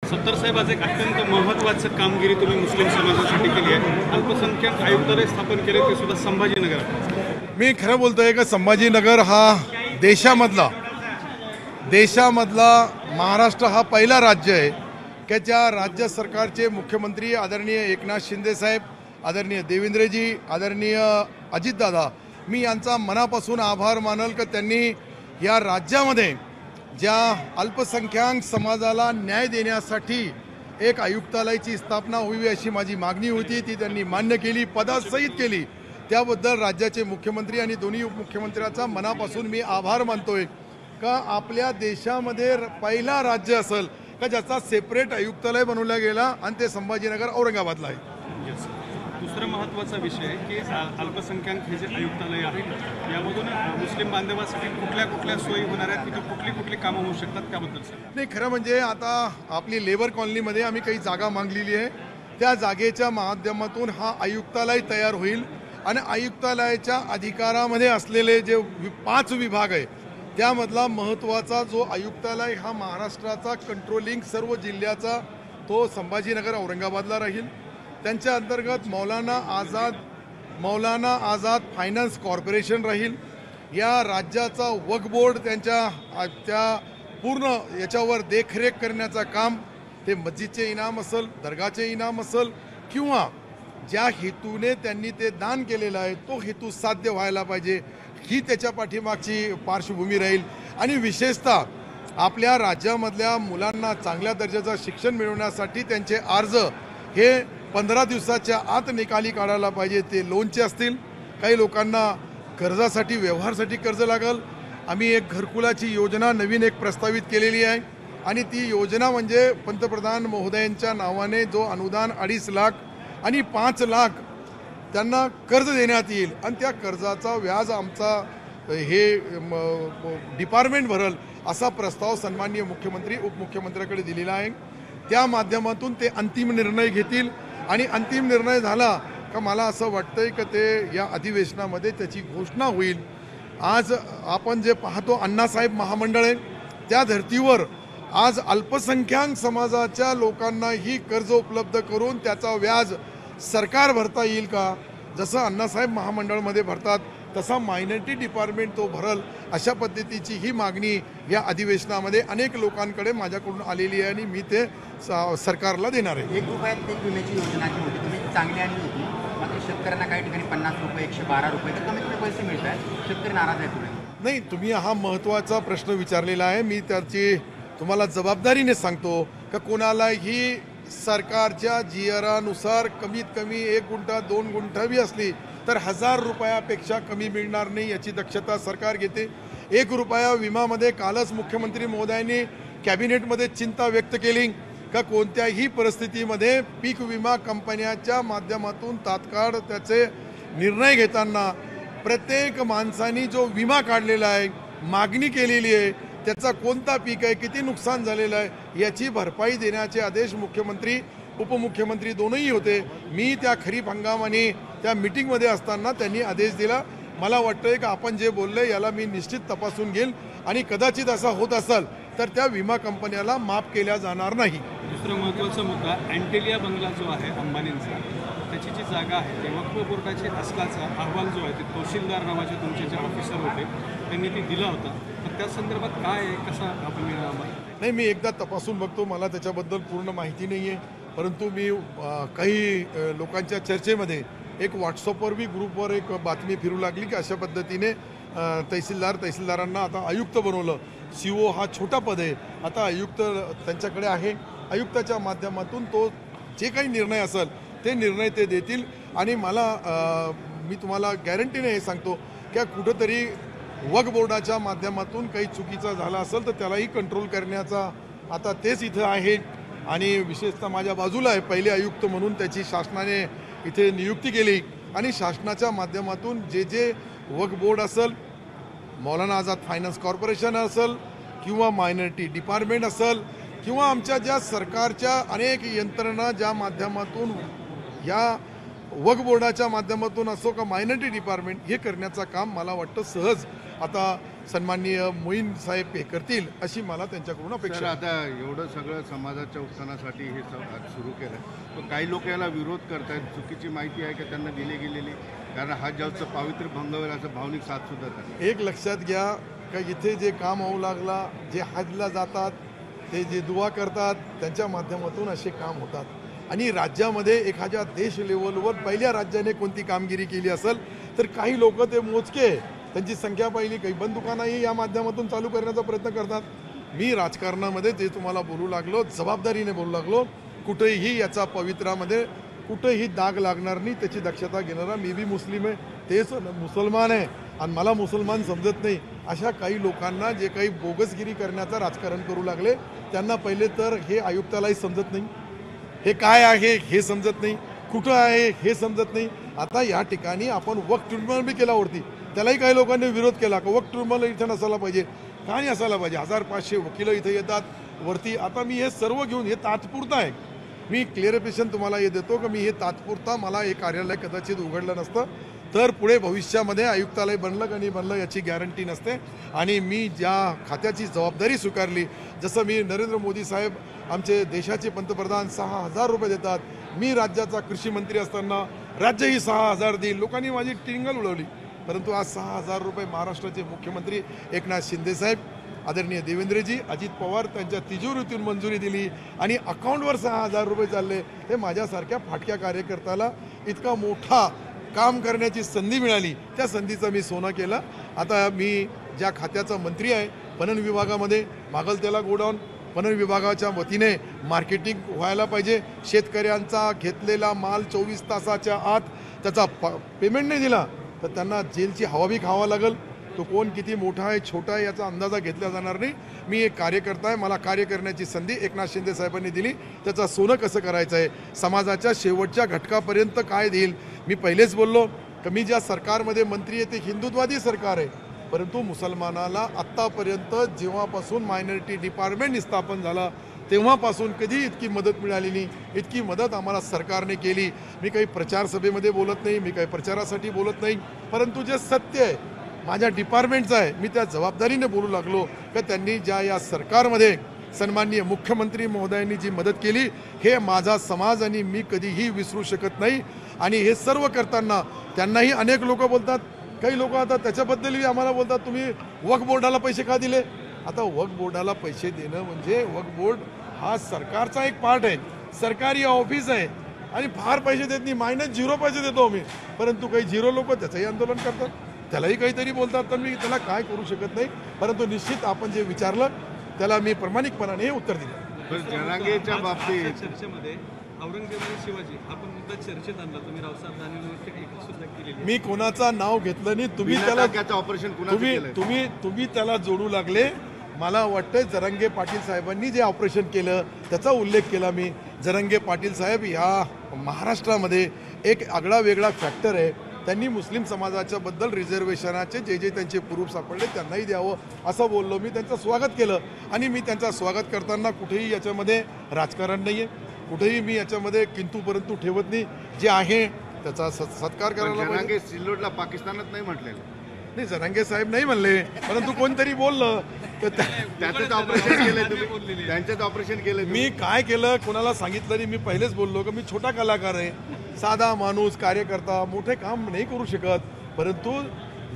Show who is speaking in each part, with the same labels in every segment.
Speaker 1: सत्तर साहेब आज एक अत्यंत महत्त्वाचं कामगिरी तुम्ही मुस्लिम समाजासाठी केली आहे. अल्पसंख्याक आयुक्तालय स्थापन केले ते सुद्धा संभाजीनगर.
Speaker 2: मी खरं बोलतोय का संभाजीनगर हा देशामधला महाराष्ट्र हा पहिला राज्य आहे की ज्या राज्य सरकारचे मुख्यमंत्री आदरणीय एकनाथ शिंदे साहेब, आदरणीय देवेंद्रजी, आदरणीय अजितदादा, मी यांचा मनापासून आभार मानल की त्यांनी या राज्यामध्ये ज्या अल्पसंख्याक समाजाला न्याय देण्यासाठी एक आयुक्तालयाची स्थापना होवी अशी माझी मागणी होती, ती त्यांनी मान्य केली, पदासहित केली. त्याबद्दल राज्याचे मुख्यमंत्री आणि दोन्ही उपमुख्यमंत्र्यांचा मनापासून मी आभार मानतोय. का आपल्या देशामध्ये पहिला राज्य असेल का ज्याचा सेपरेट आयुक्तालय बनवला गेला आणि ते संभाजीनगर औरंगाबादला आहे.
Speaker 1: दुसरा महत्त्वाचा विषय आहे की अल्पसंख्याक हे जे आयुक्तालय आहे यामधून मुस्लिम बांधवांसाठी कुठल्या कुठल्या सोयी होणार आहेत, तिथे कुठली कुठली कामं होऊ शकतात त्याबद्दल सर.
Speaker 2: नाही, खरं म्हणजे आता आपली लेबर कॉलनीमध्ये आम्ही काही जागा मागलेली आहे. त्या जागेच्या माध्यमातून हा आयुक्तालय तयार होईल आणि आयुक्तालयाच्या अधिकारामध्ये असलेले जे 5 विभाग आहे त्यामधला महत्त्वाचा जो आयुक्तालय हा महाराष्ट्राचा कंट्रोलिंग सर्व जिल्ह्याचा तो संभाजीनगर औरंगाबादला राहील. त्यांच्या अंतर्गत मौलाना आझाद फायनान्स कॉर्पोरेशन राहील. या राज्याचा वक्फ बोर्ड त्या पूर्ण याच्यावर देखरेख करण्याचं काम, ते मस्जिदचे इनाम असेल, दर्गाचे इनाम असेल किंवा ज्या हेतूने त्यांनी ते दान केलेलं आहे तो हेतू साध्य व्हायला पाहिजे, ही त्याच्या पाठीमागची पार्श्वभूमी राहील. आणि विशेषतः आपल्या राज्यामधल्या मुलांना चांगल्या दर्जाचं शिक्षण मिळवण्यासाठी त्यांचे अर्ज हे 15 दिवसाच्या आत निकाली काढायला पाहिजे. ते लोनचे असतील, काही लोकांना कर्जासाठी व्यवहारासाठी कर्ज लागल. आम्ही एक घरकुलाची योजना नवीन एक प्रस्तावित केलेली आहे आणि ती योजना म्हणजे पंतप्रधान महोदयांच्या नावाने जो अनुदान 2.5 लाख आणि 5 लाख त्यांना कर्ज देण्यात येईल आणि त्या कर्जाचा व्याज आमचा हे डिपार्टमेंट भरल असा प्रस्ताव सन्माननीय मुख्यमंत्री उपमुख्यमंत्र्याकडे दिलेला आहे. त्या माध्यमातून ते अंतिम निर्णय घेतील आणि अंतिम निर्णय झाला का मला असं वाटतंय की ते या अधिवेशनामध्ये त्याची घोषणा होईल. आज आपण जे पाहतो अण्णासाहेब महामंडळ आहे त्या धर्तीवर आज अल्पसंख्याक समाजाच्या लोकांनाही कर्ज उपलब्ध करून त्याचा व्याज सरकार भरता येईल का, जसं अण्णासाहेब महामंडळमध्ये भरतात तसा मायनॉरिटी डिपार्टमेंट तो भरल, अशा पद्धतीची ही मागणी या अधिवेशनामध्ये अनेक लोकांकडे माझ्याकडून आलेली आहे आणि मी ते सरकारला देणार आहे.
Speaker 3: 1 रुपयात एक विम्याची योजना जी होती तुम्ही चांगली आणली होती, मात्र शेतकऱ्यांना काही ठिकाणी 50 रुपये 112 रुपये तर कमी कमी पैसे मिळत आहेत, शेतकरी नाराज आहे पुढे.
Speaker 2: नाही, तुम्ही हा महत्त्वाचा प्रश्न विचारलेला आहे. मी त्याची तुम्हाला जबाबदारीने सांगतो का कोणालाही सरकारच्या जीआरानुसार कमीत कमी 1 गुंठा 2 गुंठा बी असली तर 1000 रुपयापेक्षा कमी मिळणार नाही याची दक्षता सरकार घेते. 1 रुपया विमामध्ये कालच मुख्यमंत्री महोदयांनी कॅबिनेटमध्ये चिंता व्यक्त केली का कोणत्याही परिस्थितीमध्ये पीक विमा कंपन्यांच्या माध्यमातून तात्काळ त्याचे निर्णय घेताना प्रत्येक माणसानी जो विमा काढलेला आहे, मागणी केलेली आहे, त्याचा कोणता पीक आहे, किती नुकसान झालेलं आहे याची भरपाई देण्याचे आदेश मुख्यमंत्री उपमुख्यमंत्री दोनही होते. मी त्या खरीप हंगामाने त्या मीटिंगमध्ये असताना त्यांनी आदेश दिला. मला वाटतंय की आपण जे बोलले याला मी निश्चित तपासून घेईल आणि कदाचित असा होत असेल तर त्या विमा कंपन्याला माफ केल्या जाणार नाही.
Speaker 1: दुसरा महत्त्वाचा मुद्दा अँटेलिया बंगला जो आहे अंबानींचा, त्याची जी जागा आहे ते वक्फ बोर्डाची असल्याचा अहवाल जो आहे ते तहसीलदार नावाचे तुमचे जे ऑफिसर होते त्यांनी ते दिला होता, तर त्या संदर्भात काय आहे, कसा आपण
Speaker 2: नाही, मी एकदा तपासून बघतो, मला त्याच्याबद्दल पूर्ण माहिती नाही आहे. परंतु मी काही लोकांच्या चर्चेमध्ये एक व्हॉट्सअपवर बी ग्रुपवर एक बातमी फिरू लागली की अशा पद्धतीने तहसीलदारांना आता आयुक्त बनवलं. CO हा छोटा पद आहे, आता आयुक्त त्यांच्याकडे आहे. आयुक्ताच्या माध्यमातून तो जे काही निर्णय असेल ते निर्णय ते देतील आणि मी तुम्हाला गॅरंटीने हे सांगतो की कुठंतरी वक्फ बोर्डाच्या माध्यमातून काही चुकीचा झाला असेल तर त्यालाही कंट्रोल करण्याचा आता तेच इथं आहे आणि विशेषतः माझ्या बाजूला आहे. पहिले आयुक्त म्हणून त्याची शासनाने इथे नियुक्ती केली आणि शासनाच्या माध्यमातून जे वक्फ बोर्ड असेल, मौलाना आझाद फायनान्स कॉर्पोरेशन असेल किंवा मायनॉरिटी डिपार्टमेंट असेल किंवा आमच्या ज्या सरकारच्या अनेक यंत्रणा ज्या माध्यमातून या वक्फ बोर्डाच्या माध्यमातून असो का मायनॉरिटी डिपार्टमेंट हे करण्याचं काम मला वाटतं सहज आता सन्माननीय मोईन साहेब हे करतील अशी मला त्यांच्याकडून अपेक्षा
Speaker 4: सर,
Speaker 2: आहे.
Speaker 4: आता एवढं सगळं समाजाच्या उत्थानासाठी हे सुरू केलं, पण काही लोक याला विरोध करतायत. चुकीची माहिती आहे की त्यांना दिली गेलेली, कारण हजचं पावित्र्य भंग होईल असं भावनिक साथ सुद्धा करतात.
Speaker 2: एक लक्षात घ्या का इथे जे काम होऊ लागला, जे हजला जातात, ते जे दुआ करतात, त्यांच्या माध्यमातून असे काम होतात. आणि राज्यामध्ये एखाद्या देश लेवलवर पहिल्या राज्याने कोणती कामगिरी केली असेल तर काही लोक ते मोजके, त्यांची संख्या पाहिली, काही बंद दुकानंही या माध्यमातून चालू करण्याचा प्रयत्न करतात. मी राजकारणामध्ये जे तुम्हाला बोलू लागलो, जबाबदारीने बोलू लागलो, कुठेही याचा पवित्रामध्ये कुठेही दाग लागणार नाही, त्याची दक्षता घेणारा मी बी मुस्लिम आहे, तेच मुसलमान आहे आणि मला मुसलमान समजत नाही. अशा काही लोकांना जे काही बोगसगिरी करण्याचं राजकारण करू लागले, त्यांना पहिले तर हे आयुक्तालाही समजत नाही, हे काय आहे हे समजत नाही, कुठं आहे हे समजत नाही. आता या ठिकाणी आपण वक्फ ट्रिब्युनल बी केला वरती, त्यालाही काही लोकांनी विरोध केला का वक्फ ट्रिब्युनल इथं नसायला पाहिजे, का नाही असायला पाहिजे. 1500 वकील इथे येतात वरती. आता मी हे सर्व घेऊन, हे तात्पुरतं आहे, मी क्लिअरिफिकेशन तुम्हाला हे देतो की मी हे तात्पुरता, मला हे कार्यालय कदाचित उघडलं नसतं तर पुढे भविष्यामध्ये आयुक्तालय बनलं का नाही बनलं याची गॅरंटी नसते. आणि मी ज्या खात्याची जबाबदारी स्वीकारली, जसं मी नरेंद्र मोदी साहेब आमचे देशाचे पंतप्रधान 6000 रुपये देतात, मी राज्याचा कृषी मंत्री असताना राज्यही 6000 देईल, लोकांनी माझी टिंगल उडवली. परंतु आज 6000 रुपये महाराष्ट्राचे मुख्यमंत्री एकनाथ शिंदे साहेब, आदरणीय देवेंद्रजी, अजित पवार त्यांच्या तिजोरीतून मंजुरी दिली आणि अकाउंटवर 6000 रुपये चालले. हे माझ्यासारख्या फाटक्या कार्यकर्त्याला इतका मोठा काम करण्याची संधी मिळाली, त्या संधीचं मी सोनं केलं. आता मी ज्या खात्याचा मंत्री आहे, पणन विभागामध्ये मागल त्याला गोडाऊन, पणन विभागाच्या वतीने मार्केटिंग व्हायला पाहिजे. शेतकऱ्यांचा घेतलेला माल 24 तासाच्या आत त्याचा पेमेंट नाही दिला तर त्यांना जेलची हवा बी खावा लागेल. तो कोण किती मोठा आहे छोटा आहे याचा अंदाजा घेतला जाणार नाही. मी एक कार्यकर्ता आहे, मला कार्य करण्याची संधी एकनाथ शिंदे साहेबांनी दिली, त्याचं सोनं कसं करायचं आहे, समाजाच्या शेवटच्या घटकापर्यंत काय देईल. मी पहिलेच बोललो की मी ज्या सरकारमध्ये मंत्री आहे ते हिंदुत्ववादी सरकार आहे, परंतु मुसलमानाला आत्तापर्यंत जेव्हापासून मायनॉरिटी डिपार्टमेंट स्थापन झाला तेव्हापासून कधी इतकी मदत मिळाली नाही. इतकी मदत आम्हाला सरकारने केली. मी काही प्रचारसभेमध्ये बोलत नाही, मी काही प्रचारासाठी बोलत नाही, परंतु जे सत्य आहे माझ्या डिपार्टमेंटचं आहे, मी त्या जबाबदारीने बोलू लागलो की त्यांनी ज्या या सरकारमध्ये सन्माननीय मुख्यमंत्री महोदयांनी जी मदत केली, हे माझा समाज आणि मी कधीही विसरू शकत नाही. आणि हे सर्व करताना त्यांनाही अनेक लोक बोलतात, काही लोक आता त्याच्याबद्दलही आम्हाला बोलतात तुम्ही वक्फ बोर्डाला पैसे का दिले. आता वक्फ बोर्डाला पैसे देणं म्हणजे वक्फ बोर्ड हा सरकारचा एक पार्ट आहे, सरकारी ऑफिस आहे आणि फार पैसे देत नाही, -0 पैसे देतो आम्ही. परंतु काही 0 लोक त्याचंही आंदोलन करतात, त्यालाही काहीतरी बोलतात, तर मी त्याला काय करू शकत नाही. परंतु निश्चित आपण जे विचारलं त्याला मी प्रामाणिकपणाने हे उत्तर दिलं.
Speaker 4: जनांगेच्या बाबतीत
Speaker 1: चर्चेमध्ये औरंगजेब आणि शिवाजी हा पण मुद्दा चर्चेत आणला, तुम्ही रावसाहेब दानवेंवरती टीका सुद्धा केलेली.
Speaker 2: मी कोणाचं नाव घेतलं नाही, तुम्ही त्याला
Speaker 4: ऑपरेशन कुणाचं केलंय?
Speaker 2: तुम्ही त्याला जोडू लागले. मला वाटतं जरांगे पाटील साहेबांनी जे ऑपरेशन केलं त्याचा उल्लेख केला मी. जरांगे पाटील साहेब या महाराष्ट्रामध्ये एक आगळा वेगळा फॅक्टर आहे. त्यांनी मुस्लिम समाजाच्या बद्दल रिझर्वेशनाचे जे जे त्यांचे प्रूफ सापडले त्यांनाही द्यावं असं बोललो मी. त्यांचं स्वागत केलं आणि मी त्यांचं स्वागत करताना कुठेही याच्यामध्ये राजकारण नाही आहे, कुठेही मी याच्यामध्ये किंतु परंतु ठेवत नाही. जे आहे त्याचा सत्कार करायला पाहिजे.
Speaker 4: जनांगे सिल्लोडला पाकिस्तानात नाही म्हटलेलं
Speaker 2: नाही, जरांगे साहेब नाही म्हणले, परंतु कोणतरी बोललं तर
Speaker 4: त्याचंच ऑपरेशन केलंय तुम्ही, त्यांचंच ऑपरेशन केलंय.
Speaker 2: मी काय केलं कोणाला सांगितलं नाही. मी पहिलेच बोललो की मी छोटा कलाकार आहे, साधा माणूस, कार्यकर्ता, मोठे काम नाही करू शकत. परंतु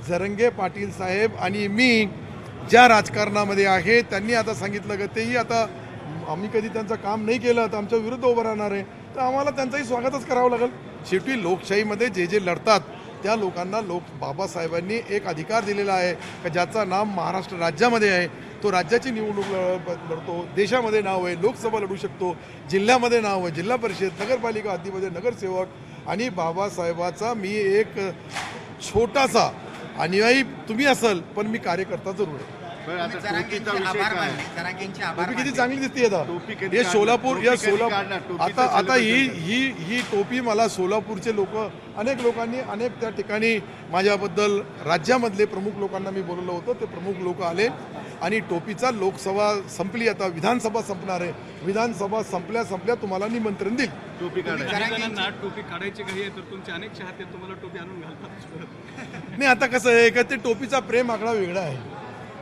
Speaker 2: जरांगे पाटील साहेब आणि मी ज्या राजकारणामध्ये आहे त्यांनी आता सांगितलं की तेही आता आम्ही कधी त्यांचं काम नाही केलं तर आमच्या विरुद्ध उभं राहणार आहे, तर आम्हाला त्यांचंही स्वागतच करावं लागेल. शेवटी लोकशाहीमध्ये जे जे लढतात त्या लोकांना बाबासाहेबांनी एक अधिकार दिलेला आहे की ज्याचा नाम महाराष्ट्र राज्यामध्ये आहे तो राज्याची निवडणूक लढतो, देशामध्ये नाव आहे, लोकसभा लढू शकतो, जिल्ह्यामध्ये नाव आहे, जिल्हा परिषद, नगरपालिका हद्दीमध्ये नगरसेवक. आणि बाबासाहेबाचा मी एक छोटासा अनुयायी तुम्ही असाल, पण मी कार्यकर्ता जरूर आहे.
Speaker 3: तुम्ही जरांगेंचे आभार मानले, जरांगेंचे आभार
Speaker 2: टोपी किती
Speaker 3: मानले.
Speaker 2: चांगली दिसते आता.
Speaker 4: टोपी कधी
Speaker 2: हे
Speaker 4: काढणार?
Speaker 2: सोलापूर, या
Speaker 4: टोपी कधी काढणार?
Speaker 2: सोलापूर
Speaker 4: टोपीचं
Speaker 2: आता
Speaker 4: celebration
Speaker 2: ही टोपी मला सोलापूरचे लोक, अनेक लोकांनी अनेक त्या ठिकाणी माझ्याबद्दल राज्यामधले प्रमुख लोकांना मी बोलवलं होतं, ते प्रमुख लोक आले आणि टोपीचा लोकसभा संपली, आता विधानसभा संपणार आहे. विधानसभा संपल्या तुम्हाला निमंत्रण देईल.
Speaker 4: टोपी काढायची.
Speaker 1: जणांना टोपी काढायची काही आहे तर तुमचे अनेक चाहते तुम्हाला टोपी आणून घालतात.
Speaker 2: नाही, आता कसं आहे का ते टोपीचा प्रेम आकडा वेगळा आहे.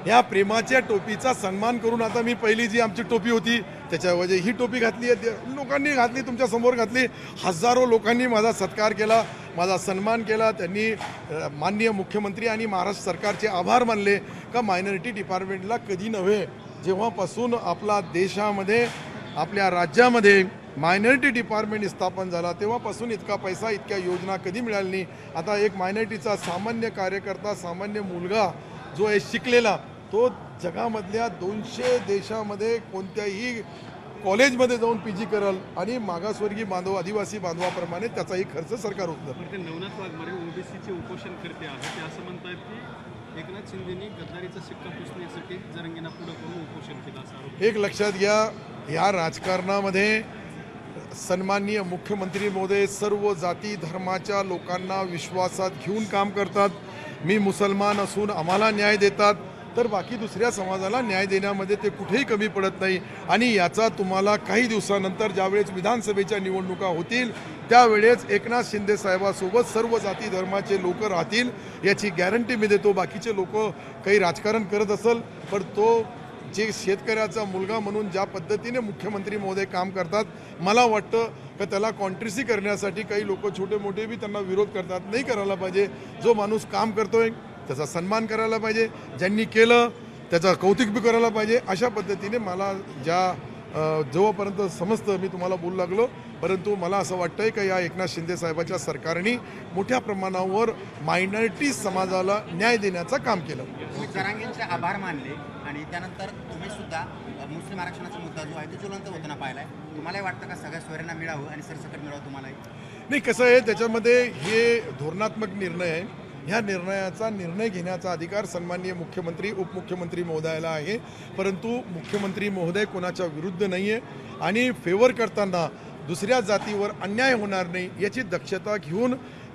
Speaker 2: या प्रेमाच्या टोपीचा सन्मान करून आता मी पहिली जी आमची टोपी होती त्याच्याऐवजी ही टोपी घातली आहे, लोकांनी घातली, तुमच्या समोर घातली. हजारो लोकांनी माझा सत्कार केला, माझा सन्मान केला. त्यांनी माननीय मुख्यमंत्री आणि महाराष्ट्र सरकारचे आभार मानले का मायनॉरिटी डिपार्टमेंटला कधी नव्हे जेव्हापासून आपला देशामध्ये आपल्या राज्यामध्ये मायनॉरिटी डिपार्टमेंट स्थापन झाला तेव्हापासून इतका पैसा इतक्या योजना कधी मिळाली नाही. आता एक मायनॉरिटीचा सामान्य कार्यकर्ता, सामान्य मुलगा जो आहे शिकलेला, तो जगामधल्या 200 देशामध्ये कोणत्याही कॉलेजमध्ये जाऊन PG करल आणि मागासवर्गीय बांधव, आदिवासी बांधवाप्रमाणे त्याचाही खर्च सरकार उचलतं.
Speaker 1: पण ते नवनाथ वाघमारे ओबीसीचे उपोषण करते आहे, ते असं म्हणतात की एकनाथ शिंदेनी गद्दारीचा शिक्का पुसण्यासाठी जरंगींना पुढे करून उपोषण केलं असा आरोप.
Speaker 2: एक लक्षात घ्या, या राजकारणामध्ये सन्माननीय मुख्यमंत्री महोदय सर्व जाती धर्माच्या लोकांना विश्वासात घेऊन काम करतात. मी मुसलमान असून आम्हाला न्याय देतात, तर बाकी दुसऱ्या समाजाला न्याय देण्यामध्ये ते कुठेही कमी पडत नाही. आणि याचा तुम्हाला काही दिवसानंतर ज्यावेळेस विधानसभेच्या निवडणुका होतील त्यावेळेस एकनाथ शिंदे साहेबासोबत सर्व जाती धर्माचे लोक राहतील याची गॅरंटी मी देतो. बाकीचे लोक काही राजकारण करत असेल, पण तो जे शेतकऱ्याचा मुलगा म्हणून ज्या पद्धतीने मुख्यमंत्री महोदय काम करतात, मला वाटतं का त्याला कॉन्ट्रिसी करण्यासाठी काही लोक छोटे मोठे बी त्यांना विरोध करतात. नाही करायला पाहिजे. जो माणूस काम करतोय त्याचा सन्मान करायला पाहिजे, ज्यांनी केलं त्याचा कौतुक बी करायला पाहिजे. अशा पद्धतीने मला जेव्हापर्यंत समजतं मी तुम्हाला बोलू लागलो, परंतु मला असं वाटतंय की या एकनाथ शिंदे साहेबाच्या सरकारने मोठ्या प्रमाणावर मायनॉरिटी समाजाला न्याय देण्याचं काम केलं.
Speaker 3: जरांगेंचे आभार मानले आणि त्यानंतर तुम्ही सुद्धा मुस्लिम आरक्षणाचा मुद्दा जो आहे तो ज्वलंत होताना पाहिलाय. तुम्हालाही वाटतं का सगळ्या सोयऱ्यांना मिळावं आणि सरसकट मिळावं तुम्हालाही?
Speaker 2: नाही, कसं आहे, त्याच्यामध्ये हे धोरणात्मक निर्णय आहे. ह्या निर्णयाचा निर्णय घेण्याचा अधिकार सन्माननीय मुख्यमंत्री उपमुख्यमंत्री महोदयाला आहे, परंतु मुख्यमंत्री महोदय कोणाच्या विरुद्ध नाही आहे आणि फेवर करताना दुसऱ्या जातीवर अन्याय होणार नाही याची दक्षता घेऊन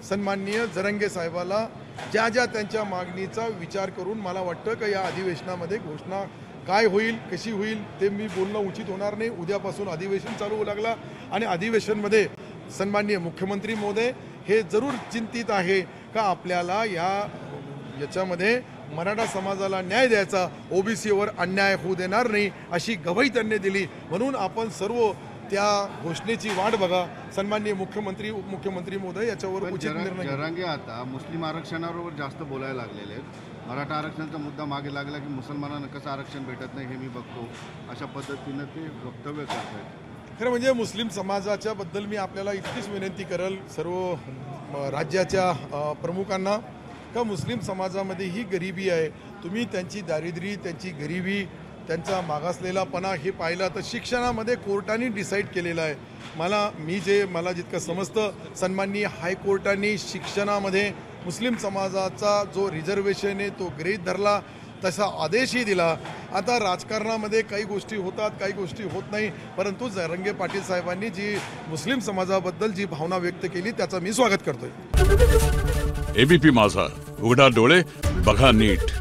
Speaker 2: सन्माननीय जरंगे साहेबाला ज्या ज्या त्यांच्या मागणीचा विचार करून मला वाटतं की या अधिवेशनामध्ये घोषणा काय होईल, कशी होईल ते मी बोलणं उचित होणार नाही. उद्यापासून अधिवेशन चालू होऊ लागला आणि अधिवेशनमध्ये सन्माननीय मुख्यमंत्री महोदय हे जरूर चिंतित आहे का आपल्याला याच्यामध्ये मराठा समाजाला न्याय द्यायचा, ओबीसीवर अन्याय होऊ देणार नाही अशी गवाही त्यांनी दिली. म्हणून आपण सर्व त्या घोषणेची वाट बघा. सन्माननीय मुख्यमंत्री उपमुख्यमंत्री महोदय याच्यावर उचित निर्णय.
Speaker 4: जरांगे आता मुस्लिम आरक्षणावर जास्त बोलायला लागलेले आहेत. मराठा आरक्षणाचा मुद्दा मागे लागला की मुसलमानांना कसं आरक्षण भेटत नाही हे मी बघतो, अशा पद्धतीनं ते वक्तव्य करत आहेत.
Speaker 2: खरं म्हणजे मुस्लिम समाजाच्या बद्दल मी आपल्याला इतकीच विनंती करेल सर्व राज्याच्या प्रमुखांना का मुस्लिम समाजामध्ये ही गरिबी आहे. तुम्ही त्यांची दारिद्र्य, त्यांची गरिबी, त्यांचा मागासलेलापणा हे पाहिला तर शिक्षणामध्ये कोर्टाने डिसाईड केलेलं आहे. मला जितकं समजतं सन्माननीय हायकोर्टाने शिक्षणामध्ये मुस्लिम समाजाचा जो रिझर्वेशन आहे तो गृहीत धरला, तसा आदेशही दिला. आता राजकारणामध्ये काही गोष्टी होतात, काही गोष्टी होत नाही, परंतु जरंगे पाटील साहेबांनी जी मुस्लिम समाजाबद्दल जी भावना व्यक्त केली त्याचं मी स्वागत करतोय.
Speaker 5: ABP माझा, उघडा डोळे बघा नीट.